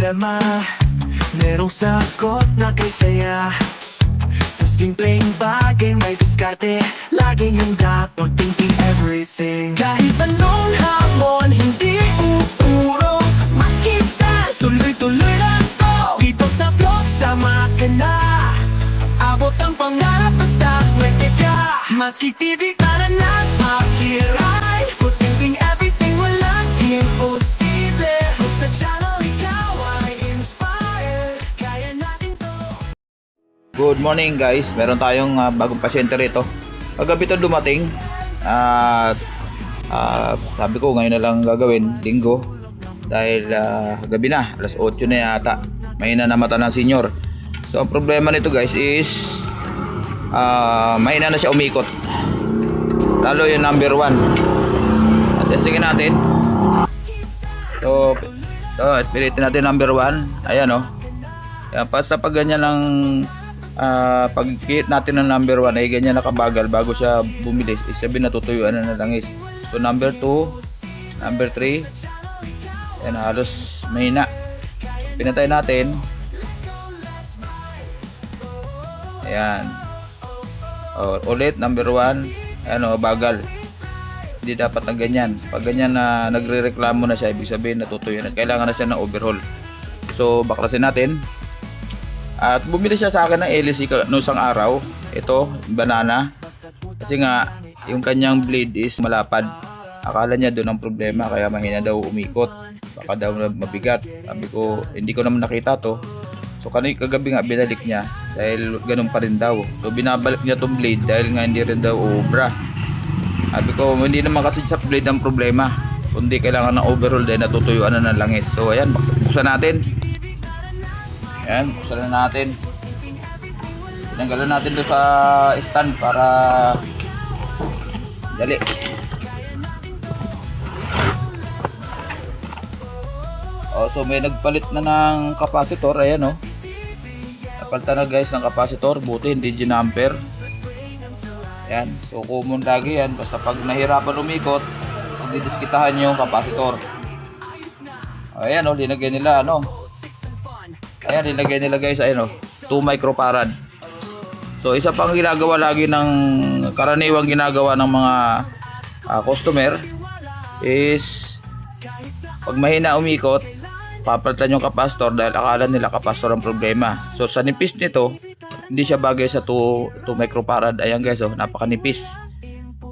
problema, merong sagot na kay saya. Sa simpleng bagay may diskarte, laging handa, thinking everything. Kahit anong hamon, hindi uurong makista, tuloy-tuloy lang to. Dito sa vlog, sama ka na. Abot ang pangarap, basta pwede ka. Maski TV, tara na, makiray. Thinking everything, walang imposible. Sa channel, ikaw ay inspired. Kaya natin to. Good morning guys, meron tayong bagong pasyente rito. Kagabi ito dumating at sabi ko ngayon na lang gagawin, linggo. Dahil gabi na, alas 8 na yata. May nanamata ng senior. So ang problema nito guys is mahina na siya umikot. Lalo yung number 1. At testingin natin. So pilitin natin number 1. Ayan o. Sa pag ganyan ng pag-hit natin ng number 1 ay ganyan nakabagal bago siya bumilis, isabi natutuyuan na nalangis. So number 2, number 3, yan halos mahina. Pinatay natin. Ayan. Ulit number 1, ano, bagal. Hindi dapat na ganyan. Pag ganyan na nagrereklamo na siya, ibig sabihin natutuyuan na, kailangan na siya ng overhaul. So baklasin natin. At bumili siya sa akin ng LC no isang araw. Ito, banana. Kasi nga, yung kanyang blade is malapad. Akala niya doon ang problema, kaya mahina daw umikot. Baka daw mabigat. Sabi ko, hindi ko naman nakita to. So kagabi nga binalik niya dahil ganun pa rin daw. So binabalik niya tong blade dahil nga hindi rin daw obra. Sabi ko, hindi naman kasi sa blade ang problema, kundi kailangan ng overhaul dahil natutuyuan na ng langis. So ayan, buksan natin. Ayan, buksan na natin. Tinanggalan natin doon sa stand para dali. So may nagpalit na ng capacitor. Ayan o. Napalitan na guys ng capacitor. Buti hindi ginamper. Ayan. So common lagi yan. Basta pag nahirapan umikot, didiskitahan yung capacitor. Ayan o. Linagay nila ano. Ayan, nilagay nila guys, ayun, 2 microfarad. So isa pang ginagawa lagi ng karaniwang ginagawa ng mga customer is pag mahina umikot, papalitan yung capacitor dahil akala nila capacitor ang problema. So sa nipis nito, hindi siya bagay sa 2 microfarad. Ayan guys, napakanipis.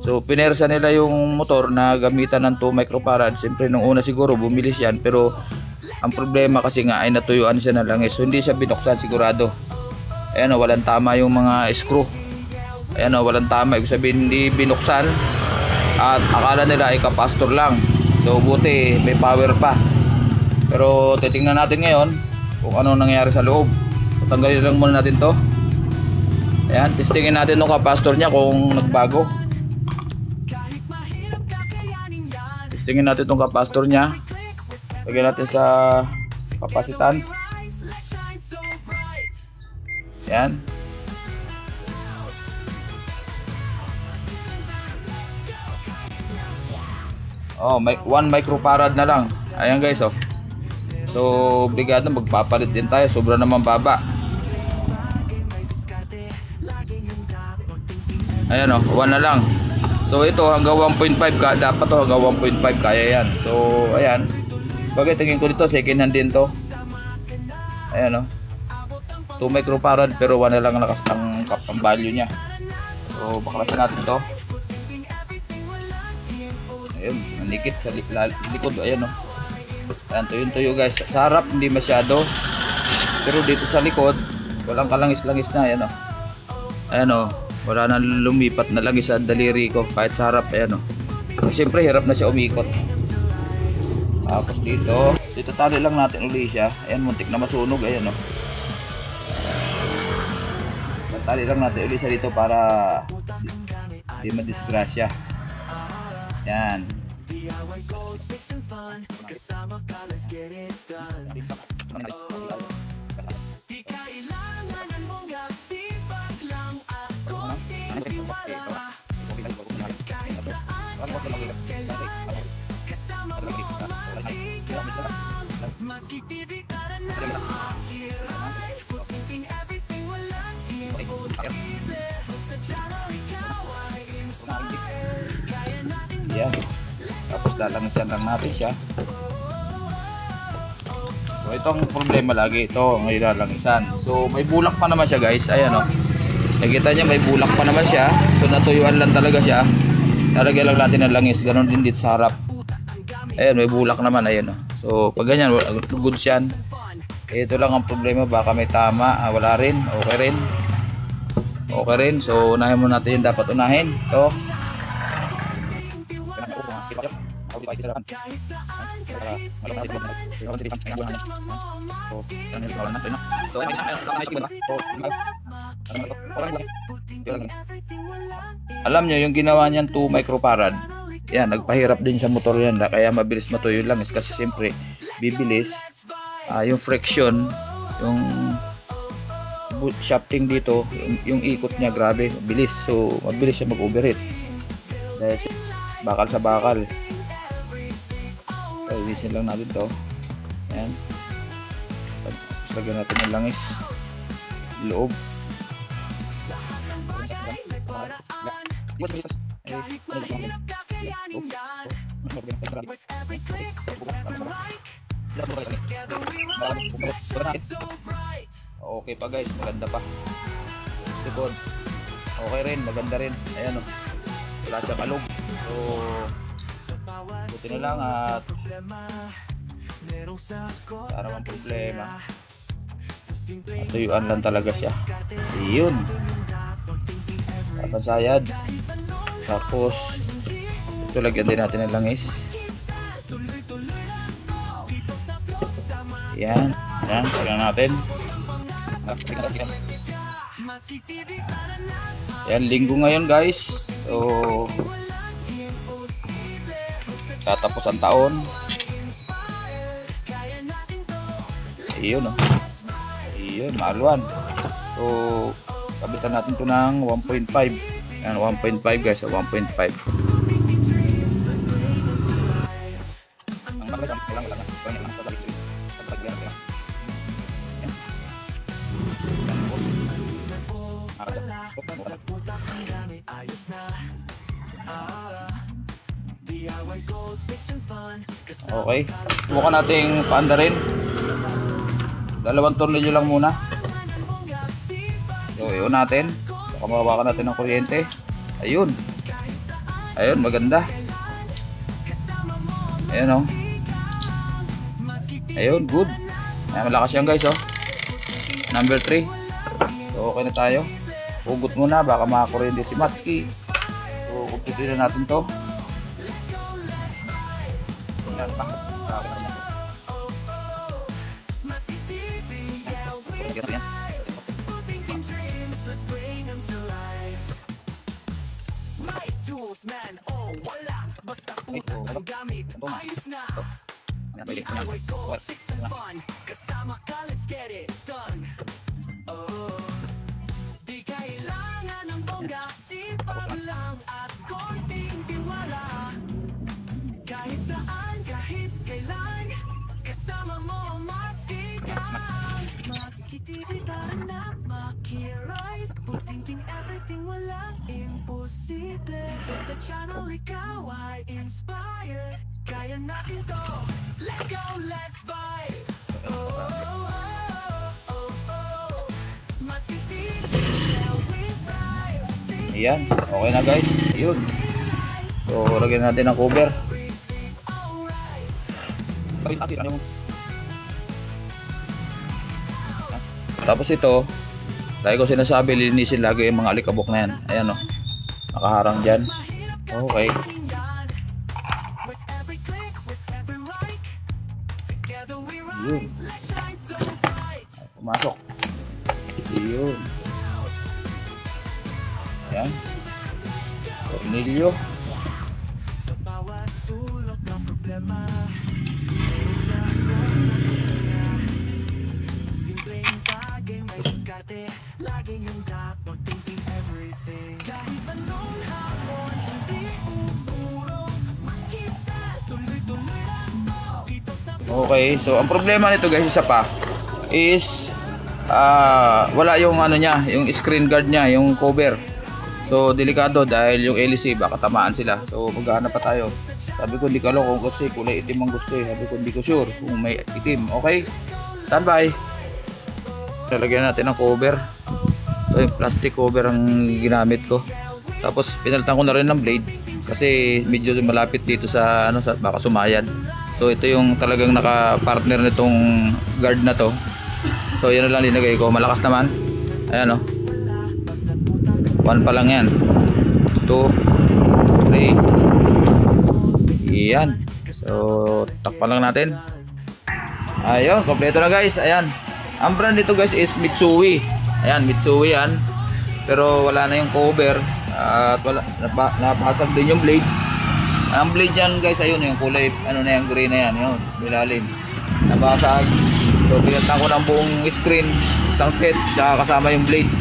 So pinersa nila yung motor na gamitan ng 2 microfarad. Siyempre nung una siguro bumilis yan, pero ang problema kasi nga ay natuyuan siya ng langis. So hindi siya binuksan sigurado. Ayan o, walang tama yung mga screw. Ayan o, walang tama. Ibig sabihin hindi binuksan. At akala nila ay capacitor lang. So buti may power pa. Pero titingnan natin ngayon kung ano nangyari sa loob. Tanggalin lang muna natin to. Ayan, testingin natin yung capacitor niya kung nagbago. Testingin natin itong capacitor niya. Lagyan natin sa capacitance. Yan. May 1 microfarad na lang. Ayan guys oh. So obligado magpapalit din tayo. Sobra naman baba. Ayan oh, 1 na lang. So ito hanggang 1.5 ka. Dapat to hanggang 1.5 kaya yan. So ayan. Bagay, tingin ko dito, second hand din to. Ayan o. 2 microfarad pero 1 na lang ang value niya. So, baklasin natin to. Ayun, nanikit sa likod. Ayan o. Ayan, tuyo guys. Sa harap, hindi masyado. Pero dito sa likod, walang kalangis-langis na. Ayan o. Ayan o. Wala na lumipat na langis sa daliri ko. Kahit sa harap, ayan o. Siyempre, hirap na siya umikot. Tapos dito tali lang natin uli siya. Ayan, muntik na masunog. Ayan o. Tali lang natin uli siya dito para hindi madisgrasya. Yan. Maski TV ka na Yan. Tapos lalangisan lang natin siya. So ito ang problema lagi, ito ang ilalangisan. So may bulak pa naman siya guys, ayan o. Nakita niya may bulak pa naman siya. So natuyuan lang talaga siya. Lalagyan lang natin ng langis, ganun din dito sa harap. Ayan, may bulak naman, ayan o. So pag ganyan, good yan. Ito lang ang problema, baka may tama, wala rin, okay rin. Okay rin, so unahin mo natin yung dapat unahin. Ito. Alam nyo yung ginawa niyan 2 microfarad, yan, nagpahirap din sa motor yan, kaya mabilis matuyo lang is kasi siyempre bibilis yung friction, yung shafting dito, yung ikot niya grabe, mabilis, so mabilis siya mag-overheat dahil bakal sa bakal. So, ilisin lang natin to. Ayan. Tapos lagyan natin ng langis loob. Okay pa guys, maganda pa. Likod. Okay rin, maganda rin. Ayan o. Wala siyang alog. So buti na lang at para mang problema, natuyuan lang talaga siya. Iyon, papasayad. Tapos ito, lagyan din natin ng langis. Yan, yan, lagyan natin. Yan, linggo ngayon guys. So tatapos ang taon. Iyon o. Iyon, maluan. So kabitan natin ito ng 1.5. Yan, 1.5 guys, 1.5. Ang malas ang lang lang sa balik. Pagpagyan lang. Okay, subukan nating paandarin. 2 tornilyo lang muna. So iyon natin, baka mawawakan natin ng kuryente. Ayun, ayun, maganda. Ayun o. Ayun, good. Ay, malakas yan guys o. Number 3. So okay na tayo. Hugot muna, baka makakuryente si Matski. So kumpitin na natin to. Yan, sakit. Di kailangan ng bongga, sipag lang at konting tiwala. Kahit saan, kahit kailan, kasama mo Matski ka. Matski TV, tara na makiride. Puting-ting everything, walang imposible. Sa channel ikaw ay inspired. Kaya natin to, let's go, let's vibe. Oh, oh, oh, oh, oh. Matski TV, shall we vibe? Ayan, okay na guys. Ayun. So lagyan natin ng cover. Tapos ito, lagi ko sinasabi, linisin lagi yung mga alikabok na yan. Ayan o, nakaharang dyan. Okay. Yun. Pumasok. Yun. Ayan. Tornilyo. Okay, so ang problema nito guys, isa pa, is wala yung ano niya, yung screen guard niya, yung cover. So delikado dahil yung LC baka tamaan sila. So maghahanap pa tayo. Sabi ko hindi ko alam kung kasi kulay itim ang gusto eh. Sabi ko hindi ko sure kung may itim. Okay, standby. Lalagyan natin ng cover. So yung plastic cover ang ginamit ko. Tapos pinalitan ko na rin ng blade kasi medyo malapit dito sa ano, sa baka sumayad. So ito yung talagang naka-partner nitong guard na to. So yan na lang linagay ko. Malakas naman. Ayan o. 1 pa lang yan. 2 3. Yan. So takpan lang natin. Ayun, kompleto na guys. Ayan. Ang brand nito guys is Mitsui. Ayan, Mitsui yan. Pero wala na yung cover. At wala, napasag din yung blade. Ang blade yan guys, ayun yung kulay, ano na yung gray na yan, yun, milalim. Napasag. So pinatan ko ng buong screen, isang set, tsaka kasama yung blade.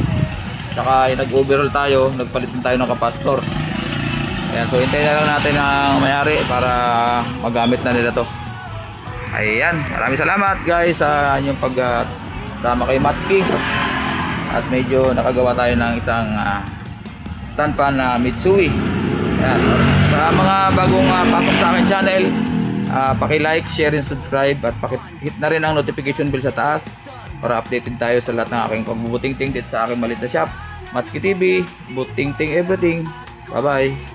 Tsaka nag-overhaul tayo, nagpalit din tayo ng capacitor. Ayan, so hintayin na lang natin ang mayari para magamit na nila to. Ayan, maraming salamat guys sa inyong pagsama kay Matsuki. At medyo nakagawa tayo ng isang stand pan na Mitsui. Ayan. Sa mga bagong pasok sa aking channel, paki-like, share, and subscribe at paki-hit na rin ang notification bell sa taas para updated tayo sa lahat ng aking pagbubuting-ting dito sa aking maliit na shop. Matsuki TV, buting-ting everything. Bye-bye.